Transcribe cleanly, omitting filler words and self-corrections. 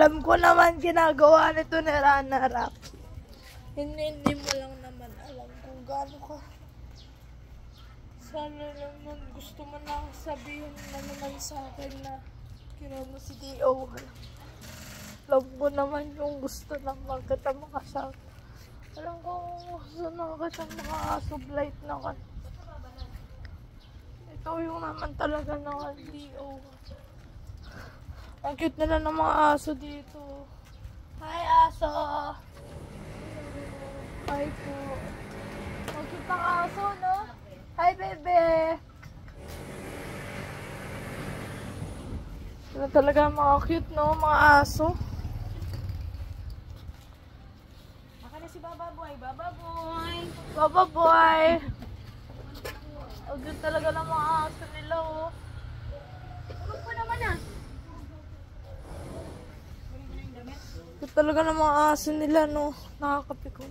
Alam ko naman ginagawa nito ni Rana Rap. Hindi mo lang naman alam kung gaano ka. Sana naman gusto mo na sabihin na naman sa akin na kinuha mo si D.O. Alam ko naman yung gusto ng magkita makasama. Alam ko gusto na kita makasublight na ka. Ito yung naman talaga ng D.O. Ang cute nila ng mga aso dito. Hi, aso! Hi po. Ang cute ng aso, no? Hi, bebe! Sila talaga mga cute, no? Mga aso. Maka na si Baba Boy. Baba Boy! Baba boy! Ang cute talaga ng mga aso nila, oh. Tulog pa naman ah! Cute talaga ng mga aso nila, no? Nakakapikon.